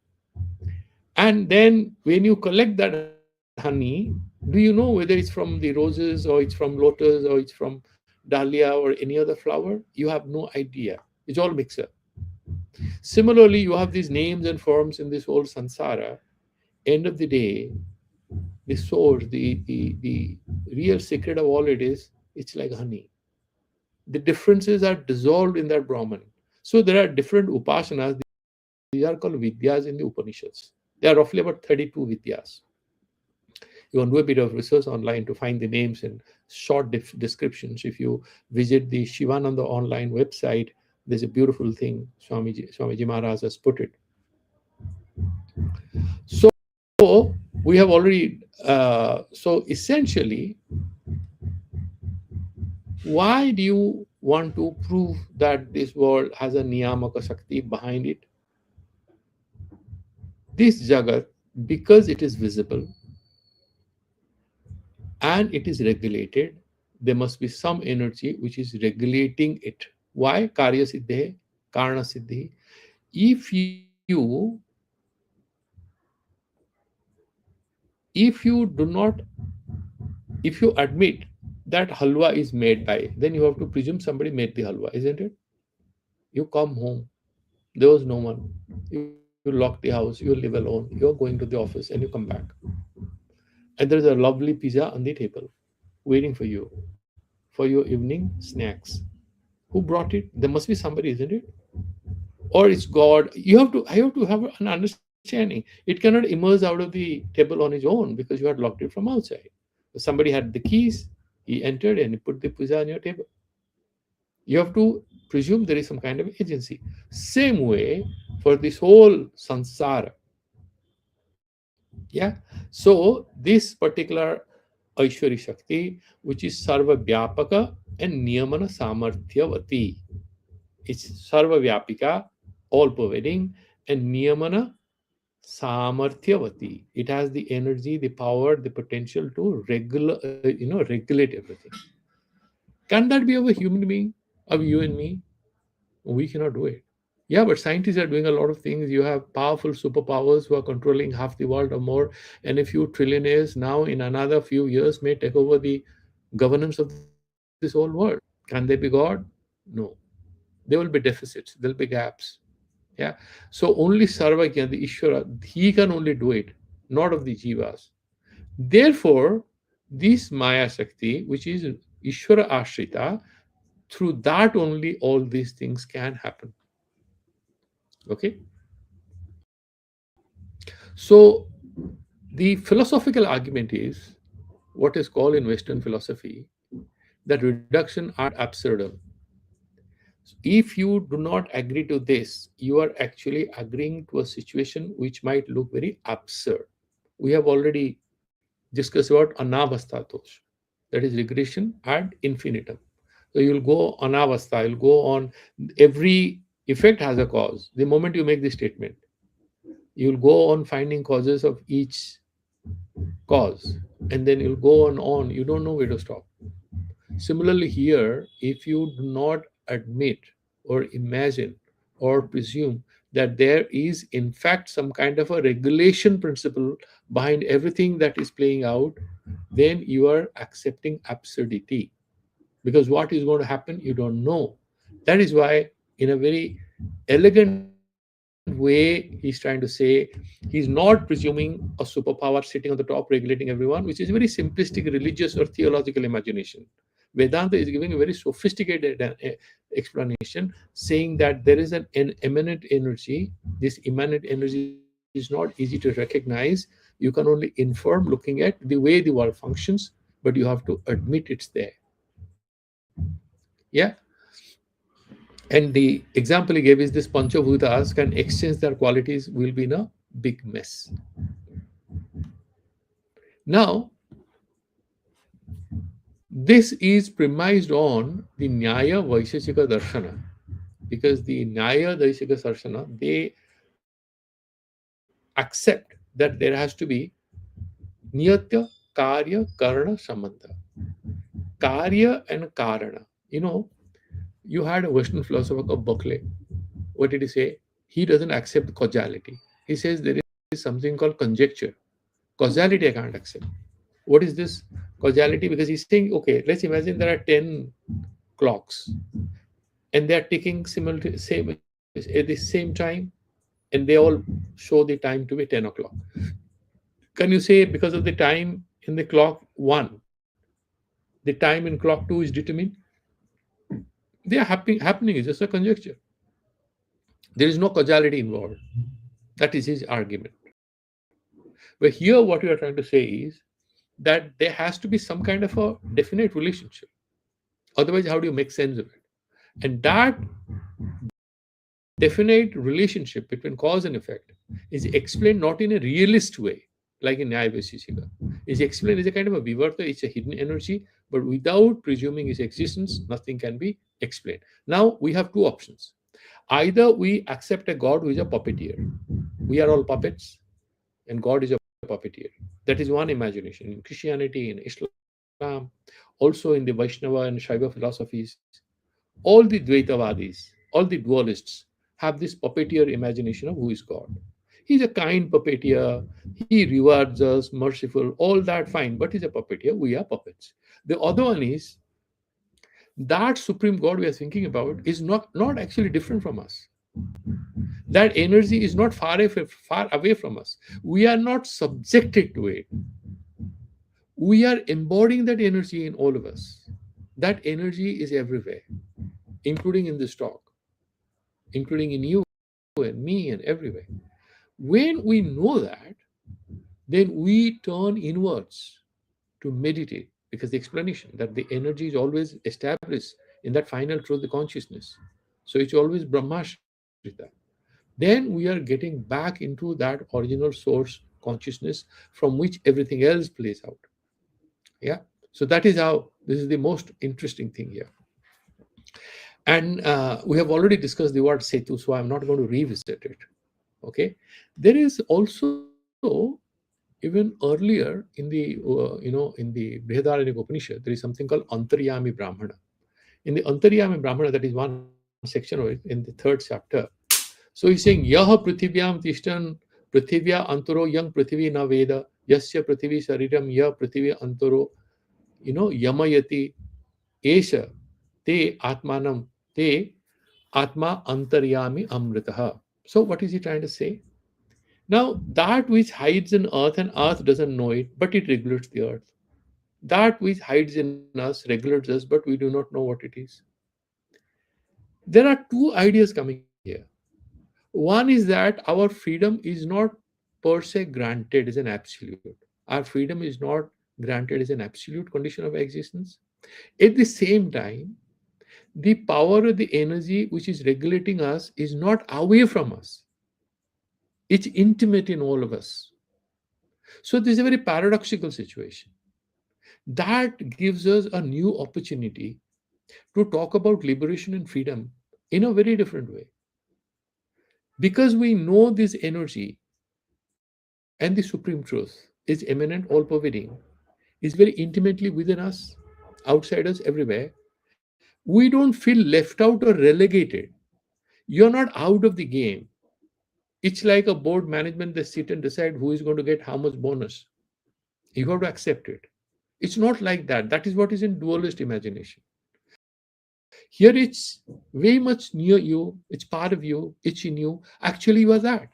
And then when you collect that honey, do you know whether it's from the roses or it's from lotus or it's from dahlia or any other flower? You have no idea. It's all mixed up. Similarly, you have these names and forms in this whole sansara. End of the day, the source, the real secret of all it is, it's like honey. The differences are dissolved in that Brahman. So there are different upasanas. These are called vidyas in the Upanishads. There are roughly about 32 vidyas. You can do a bit of research online to find the names and short descriptions. If you visit the Shivananda online website, there's a beautiful thing Swamiji Maharaj has put it. So we have already, so essentially, why do you want to prove that this world has a Niyamaka Shakti behind it? This Jagat, because it is visible and it is regulated, there must be some energy which is regulating it. Why? Karya siddhe, karana siddhi. If you do not, if you admit that halwa is made by, then you have to presume somebody made the halwa, isn't it? You come home, there was no one. You lock the house, you live alone, you're going to the office, and you come back. And there's a lovely pizza on the table waiting for you for your evening snacks. Who brought it? There must be somebody, isn't it? Or it's God. I have to have an understanding. It cannot emerge out of the table on its own because you had locked it from outside. Somebody had the keys, he entered and he put the pizza on your table. You have to presume there is some kind of agency. Same way for this whole sansara. Yeah. So this particular Aishwari Shakti, which is Sarva Vyapaka and Niyamana Samarthyavati. It's Sarva Vyapika, all pervading, and Niyamana Samarthyavati. It has the energy, the power, the potential to regulate everything. Can that be of a human being, of you and me? We cannot do it. Yeah, but scientists are doing a lot of things. You have powerful superpowers who are controlling half the world or more, and a few trillionaires now in another few years may take over the governance of this whole world. Can they be God? No. There will be deficits, there'll be gaps. Yeah. So only Sarvagya, the Ishvara, he can only do it, not of the Jivas. Therefore, this Maya Shakti, which is Ishvara Ashrita, through that only all these things can happen. Okay. So the philosophical argument is what is called in Western philosophy that reduction ad absurdum. If you do not agree to this, you are actually agreeing to a situation which might look very absurd. We have already discussed about anavastatos, that is regression ad infinitum. So you'll go anavastha, you'll go on, every effect has a cause. The moment you make the statement, you'll go on finding causes of each cause, and then you'll go on. You don't know where to stop. Similarly, here, if you do not admit or imagine or presume that there is, in fact, some kind of a regulation principle behind everything that is playing out, then you are accepting absurdity. Because what is going to happen, you don't know. That is why, in a very elegant way, he's trying to say he's not presuming a superpower sitting on the top regulating everyone, which is a very simplistic religious or theological imagination. Vedanta is giving a very sophisticated explanation, saying that there is an immanent energy. This immanent energy is not easy to recognize. You can only infer looking at the way the world functions, but you have to admit it's there. Yeah. And the example he gave is this Panchabhutas can exchange their qualities, will be in a big mess. Now, this is premised on the Nyaya Vaisheshika Darshana, because the Nyaya Vaisheshika Darshana, they accept that there has to be Niyatya, Karya, Karana, Sambandha. Karya and Karana. You had a Western philosopher called Berkeley. What did he say? He doesn't accept causality. He says there is something called conjecture. Causality I can't accept. What is this causality? Because he's saying, okay, let's imagine there are 10 clocks and they are ticking at the same time, and they all show the time to be 10 o'clock. Can you say because of the time in the clock 1, the time in clock 2 is determined? They are happening is just a conjecture. There is no causality involved. That is his argument. But here, what we are trying to say is that there has to be some kind of a definite relationship. Otherwise, how do you make sense of it? And that definite relationship between cause and effect is explained not in a realist way, like in Nyaya Vaisheshika. Is explained as a kind of a vivarta, it's a hidden energy, but without presuming its existence, nothing can be explained. Now, we have two options. Either we accept a God who is a puppeteer. We are all puppets, and God is a puppeteer. That is one imagination in Christianity, in Islam. also in the Vaishnava and Shaiva philosophies, all the Dvaitavadis, all the dualists have this puppeteer imagination of who is God. He's a kind puppeteer, he rewards us, merciful, all that fine, but he's a puppeteer, we are puppets. The other one is that supreme God we are thinking about is not actually different from us. That energy is not far away from us. We are not subjected to it. We are embodying that energy in all of us. That energy is everywhere, including in this talk, including in you and me and everywhere. When we know that, then we turn inwards to meditate, because the explanation that the energy is always established in that final truth, the consciousness. So it's always Brahmashrita. Then we are getting back into that original source consciousness from which everything else plays out. Yeah. So that is how this is the most interesting thing here. And we have already discussed the word setu, so I'm not going to revisit it. Okay. There is also even earlier in the in the Brihadaranyaka Upanishad, there is something called Antaryami Brahmana. In the Antaryami Brahmana, that is one section of it in the third chapter. So he's saying Yaha Prithiviyam Tishtan Prithivya Antaro Yang Prithvi Na Veda Yasya Prithvi Shariram Ya Prithvi Antaro Yamayati Esha Te Atmanam Te Atma Antaryami Amritaha. So what is he trying to say? Now, that which hides in earth and earth doesn't know it, but it regulates the earth. That which hides in us regulates us, but we do not know what it is. There are two ideas coming here. One is that our freedom is not per se granted as an absolute. Our freedom is not granted as an absolute condition of existence. At the same time, the power of the energy which is regulating us is not away from us. It's intimate in all of us. So this is a very paradoxical situation. That gives us a new opportunity to talk about liberation and freedom in a very different way. Because we know this energy and the supreme truth is immanent, all pervading, is very intimately within us, outside us, everywhere. We don't feel left out or relegated. You're not out of the game. It's like a board management, they sit and decide who is going to get how much bonus. You have to accept it. It's not like that. That is what is in dualist imagination. Here it's very much near you, it's part of you, it's in you. Actually, you are that.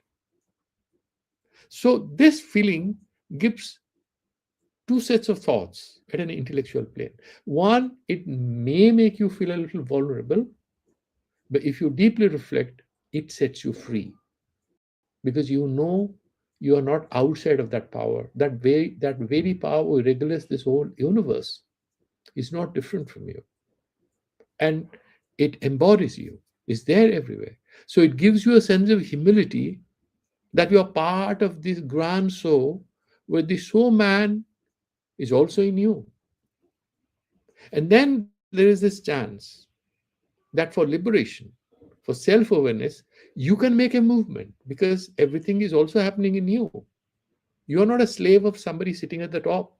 So this feeling gives two sets of thoughts at an intellectual plane. One, it may make you feel a little vulnerable, but if you deeply reflect, it sets you free, because you know you are not outside of that power. That very power who regulates this whole universe is not different from you, and it embodies you. It's there everywhere. So it gives you a sense of humility that you are part of this grand soul, where the soul man is also in you. And then there is this chance that for liberation, for self awareness, you can make a movement, because everything is also happening in you. You are not a slave of somebody sitting at the top.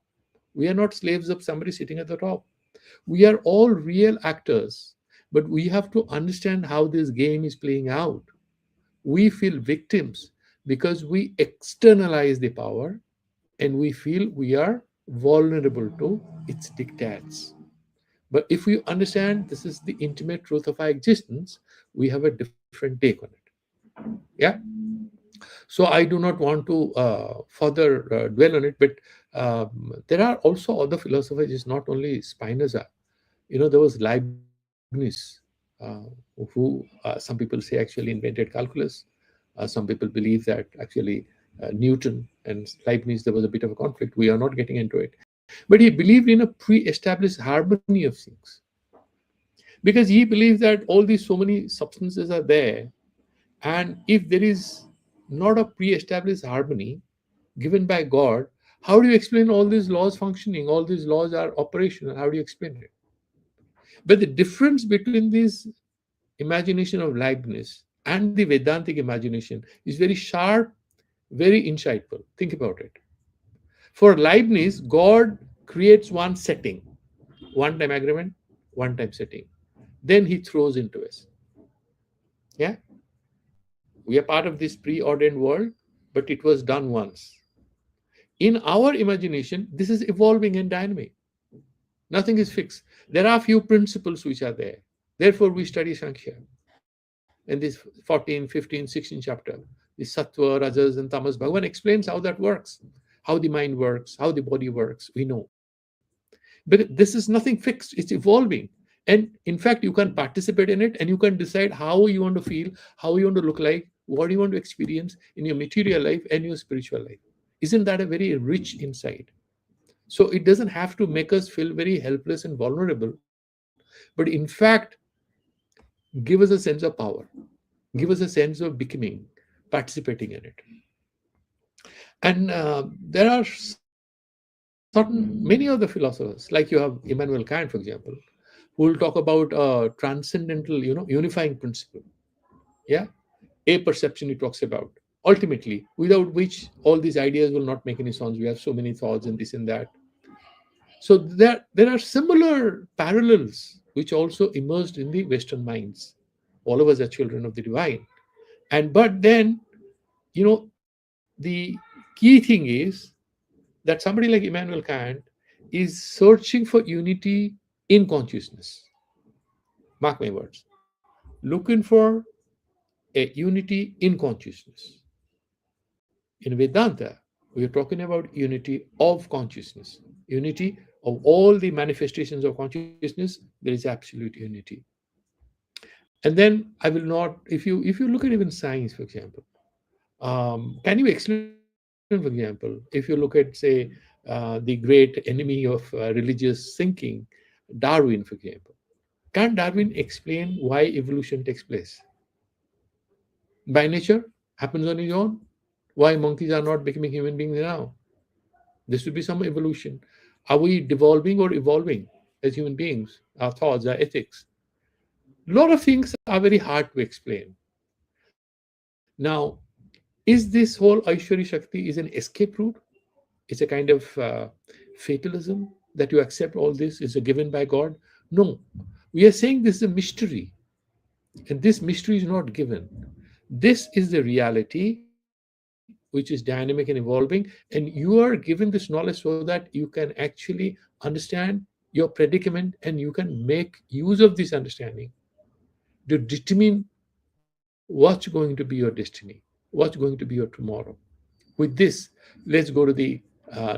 We are not slaves of somebody sitting at the top. We are all real actors, but we have to understand how this game is playing out. We feel victims because we externalize the power, and we feel we are vulnerable to its dictates. But if we understand this is the intimate truth of our existence, we have a different take on it. Yeah. So I do not want to further dwell on it, but there are also other philosophers. It's not only Spinoza. There was Leibniz, who some people say actually invented calculus. Some people believe that actually Newton and Leibniz, there was a bit of a conflict. We are not getting into it. But he believed in a pre-established harmony of things, because he believed that all these so many substances are there, and if there is not a pre-established harmony given by God, how do you explain all these laws functioning? All these laws are operational. How do you explain it? But the difference between this imagination of Leibniz and the Vedantic imagination is very sharp, very insightful. Think about it. For Leibniz, God creates one setting, one time agreement, one time setting. Then he throws into us. Yeah, we are part of this preordained world, but it was done once. In our imagination, this is evolving and dynamic. Nothing is fixed. There are few principles which are there. Therefore, we study Sankhya in this 14, 15, 16 chapter. The Sattva, Rajas, and Tamas. Bhagavan explains how that works, how the mind works, how the body works. We know. But this is nothing fixed, it's evolving. And in fact, you can participate in it and you can decide how you want to feel, how you want to look like, what you want to experience in your material life and your spiritual life. Isn't that a very rich insight? So it doesn't have to make us feel very helpless and vulnerable, but in fact, give us a sense of power, give us a sense of becoming, participating in it. And there are many other philosophers, like you have Immanuel Kant, for example, who will talk about transcendental, unifying principle. Yeah, a perception he talks about. Ultimately, without which all these ideas will not make any sense. We have so many thoughts and this and that. So there are similar parallels which also emerged in the Western minds. All of us are children of the divine. And but then, the key thing is that somebody like Immanuel Kant is searching for unity in consciousness. Mark my words. Looking for a unity in consciousness. In Vedanta, we are talking about unity of consciousness, unity of all the manifestations of consciousness. There is absolute unity. And then I will not. If you look at even science, for example, can you explain, for example, if you look at, say, the great enemy of religious thinking, Darwin, for example, can Darwin explain why evolution takes place? By nature, happens on his own. Why monkeys are not becoming human beings now? There should be some evolution. Are we devolving or evolving as human beings? Our thoughts, our ethics. A lot of things are very hard to explain. Now, is this whole Aishwari Shakti is an escape route? It's a kind of fatalism that you accept all this is a given by God? No. We are saying this is a mystery, and this mystery is not given. This is the reality which is dynamic and evolving, and you are given this knowledge so that you can actually understand your predicament and you can make use of this understanding to determine what's going to be your destiny, what's going to be your tomorrow. With this, let's go to the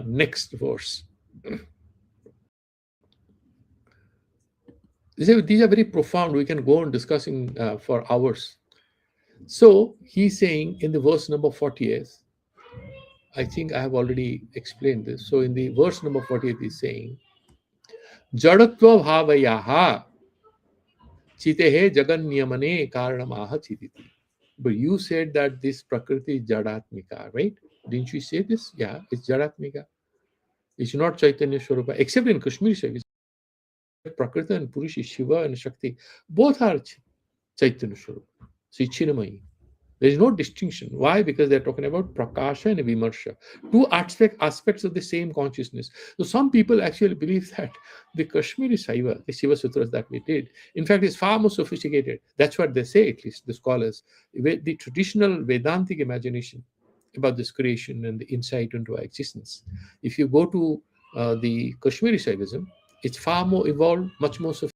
next verse. These are very profound. We can go on discussing for hours. So he's saying in the verse number 40th, I think I have already explained this. So in the verse number 40th, he's saying, Jadatva bhavayaha chitehe jagan niyamane karanamaha chititi. But you said that this Prakriti is Jadatmika, right? Didn't you say this? Yeah, it's Jadatmika. It's not Chaitanya Swarupa, except in Kashmiri Shaikh. Prakriti and Purushi, Shiva and Shakti, both are Chaitanya Swarupa. So it's Chinamayi. There is no distinction. Why? Because they're talking about prakasha and vimarsha, two aspects of the same consciousness. So some people actually believe that the Kashmiri Saiva, the Shiva Sutras that we did, in fact, is far more sophisticated. That's what they say, at least the scholars. The traditional Vedantic imagination about this creation and the insight into our existence. If you go to the Kashmiri Shaivism, it's far more evolved, much more sophisticated,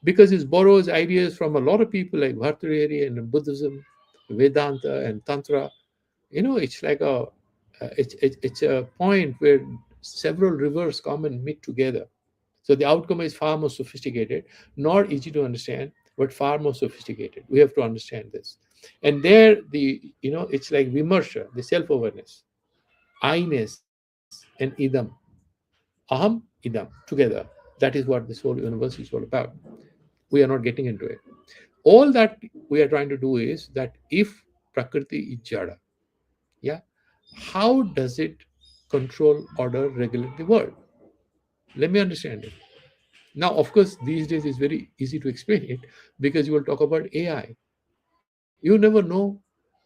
because it borrows ideas from a lot of people like Bhartrihari and Buddhism, Vedanta and Tantra. It's like it's a point where several rivers come and meet together. So the outcome is far more sophisticated, not easy to understand, but far more sophisticated. We have to understand this. And there, it's like vimarsha, the self-awareness, I-ness, and idam, aham, idam, together. That is what this whole universe is all about. We are not getting into it. All that we are trying to do is that if Prakriti is Jada, yeah, how does it control, order, regulate the world? Let me understand it. Now, of course, these days it's very easy to explain it because you will talk about AI. You never know.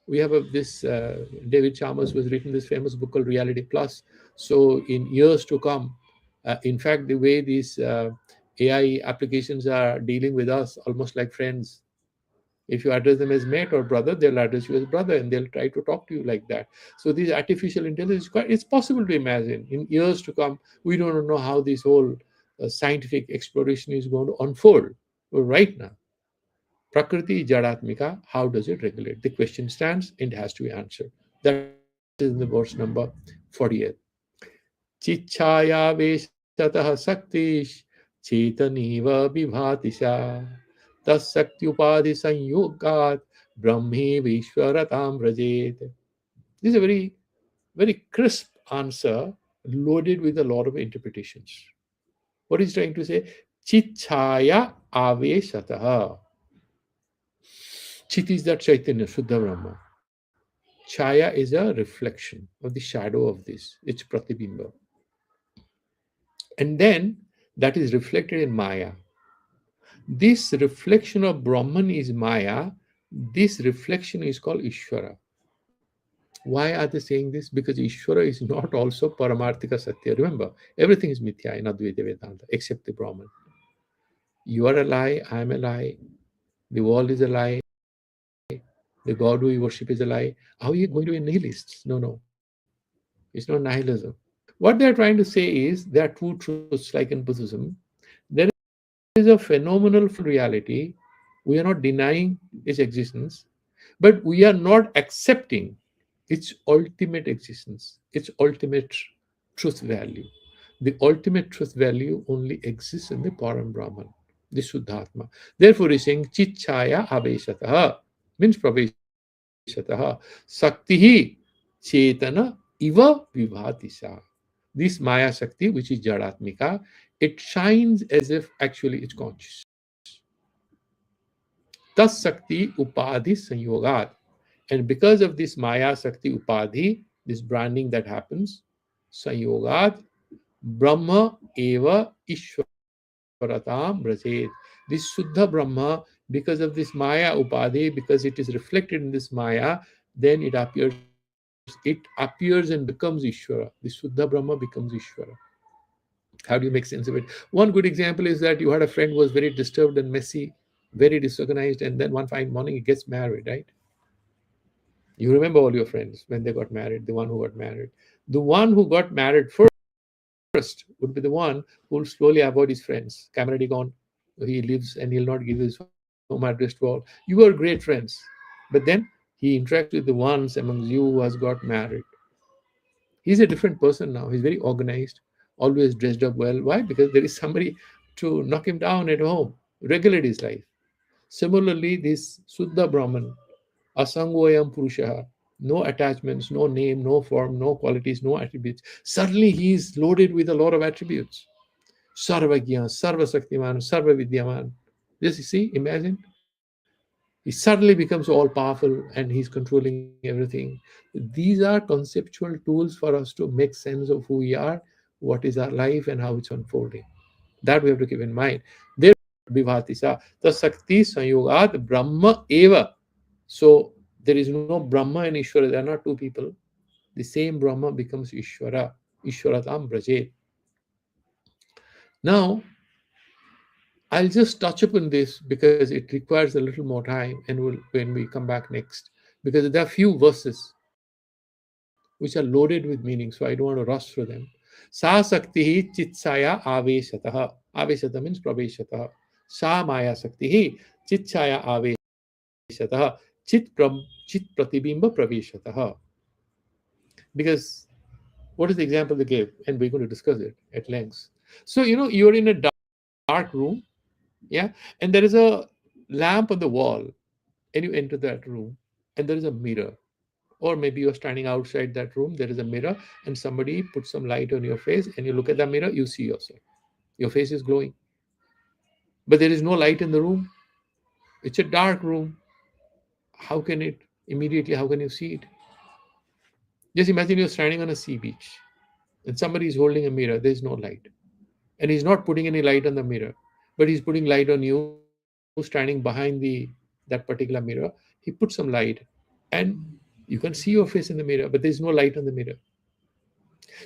We have this David Chalmers who has written this famous book called Reality Plus. So in years to come, In fact, the way these AI applications are dealing with us, almost like friends. If you address them as mate or brother, they'll address you as brother, and they'll try to talk to you like that. So these artificial intelligence, it's possible to imagine in years to come. We don't know how this whole scientific exploration is going to unfold. But right now, Prakriti Jadatmika, how does it regulate? The question stands and it has to be answered. That is in the verse number 48. Chichaya veshatah saktish chetaniva vibhatisha tas sakti upadhi sanyogat brahmi vishwaratam vrajet. This is a very, very crisp answer loaded with a lot of interpretations. What is trying to say? Chichaya aveshatah. Chit is that Chaitanya, Shuddha Brahma. Chaya is a reflection of the shadow of this. It's Pratibimba. And then that is reflected in Maya. This reflection of Brahman is Maya. This reflection is called Ishvara. Why are they saying this? Because Ishvara is not also Paramarthika Satya. Remember, everything is Mithya in Advaita Vedanta except the Brahman. You are a lie, I am a lie, the world is a lie, the God we worship is a lie. How are you going to be nihilists? No, it's not nihilism. What they are trying to say is there are two truths, like in Buddhism. There is a phenomenal reality. We are not denying its existence, but we are not accepting its ultimate existence, its ultimate truth value. The ultimate truth value only exists in the Param Brahman, the Suddhatma. Therefore, he's saying Chichaya Aveshataha means Praveshataha. Saktihi Chetana Iva Vibhatisa. This Maya Shakti, which is Jadatmika, it shines as if actually it's conscious. Tas Sakti Upadhi Sanyogat. And because of this Maya Sakti Upadhi, this branding that happens, Sanyogat, Brahma Eva Ishvaratam Brajet. This Suddha Brahma, because of this Maya Upadhi, because it is reflected in this Maya, then it appears and becomes Ishvara. The Suddha Brahma becomes Ishvara. How do you make sense of it? One good example is that you had a friend who was very disturbed and messy, very disorganized, and then one fine morning he gets married, right? You remember all your friends when they got married, the one who got married. The one who got married first would be the one who will slowly avoid his friends. Camaraderie gone, he lives and he'll not give his home address to all. You were great friends. But then he interacts with the ones among you who has got married. He's a different person now. He's very organized, always dressed up well. Why? Because there is somebody to knock him down at home, regulate his life. Similarly, this Suddha Brahman, Asangoyam Purushaha, no attachments, no name, no form, no qualities, no attributes. Suddenly he is loaded with a lot of attributes. Sarvagya, Sarva Saktiman, Sarva Vidyaman. Just you see, imagine. He suddenly becomes all powerful and he's controlling everything. These are conceptual tools for us to make sense of who we are, what is our life, and how it's unfolding. That we have to keep in mind. There Vibhatisa, the Sakti Sanyogat Brahma Eva. So there is no Brahma and Ishvara, they are not two people. The same Brahma becomes Ishvara, Ishvaratam Brajet. Now, I'll just touch upon this because it requires a little more time, and when we come back next, because there are few verses which are loaded with meaning, so I don't want to rush through them. Sa Sakti Chitsaya Aveshataha. Aveshata means Praveshataha. Sa Maya Sakti Chitsaya Aveshataha. Chit Pratibimba Praveshataha. Because what is the example they gave? And we're going to discuss it at length. So, you're in a dark room, yeah, and there is a lamp on the wall, and you enter that room, and there is a mirror. Or maybe you're standing outside that room, there is a mirror, and somebody puts some light on your face, and you look at the mirror, you see yourself. Your face is glowing, but there is no light in the room. It's a dark room. How can you see it? Just imagine you're standing on a sea beach, and somebody is holding a mirror, there's no light. And he's not putting any light on the mirror, but he's putting light on you standing behind that particular mirror. He puts some light, and you can see your face in the mirror, but there's no light on the mirror.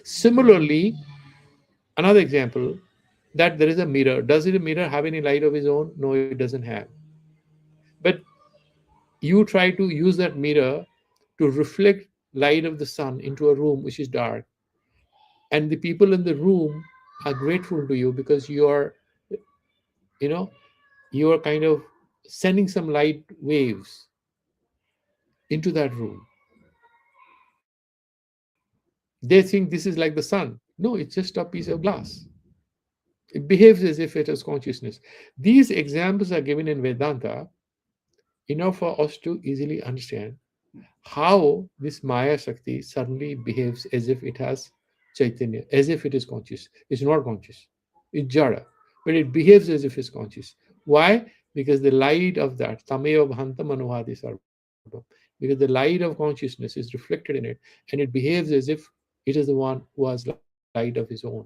Similarly, Another example, that there is a mirror. Does it a mirror have any light of its own? No, it doesn't have. But you try to use that mirror to reflect light of the sun into a room which is dark, and the people in the room are grateful to you because you know you are kind of sending some light waves into that room. They think this is like the sun. No, it's just a piece of glass. It behaves as if it is consciousness. These examples are given in Vedanta in order for us to easily understand how this Maya Shakti suddenly behaves as if it has Chaitanya, as if it is conscious. It's not conscious, it's Jada, but it behaves as if it's conscious. Why? Because the light of that, Tameo Bhanta Manohadi Sarvam, because the light of consciousness is reflected in it and it behaves as if it is the one who has light of his own.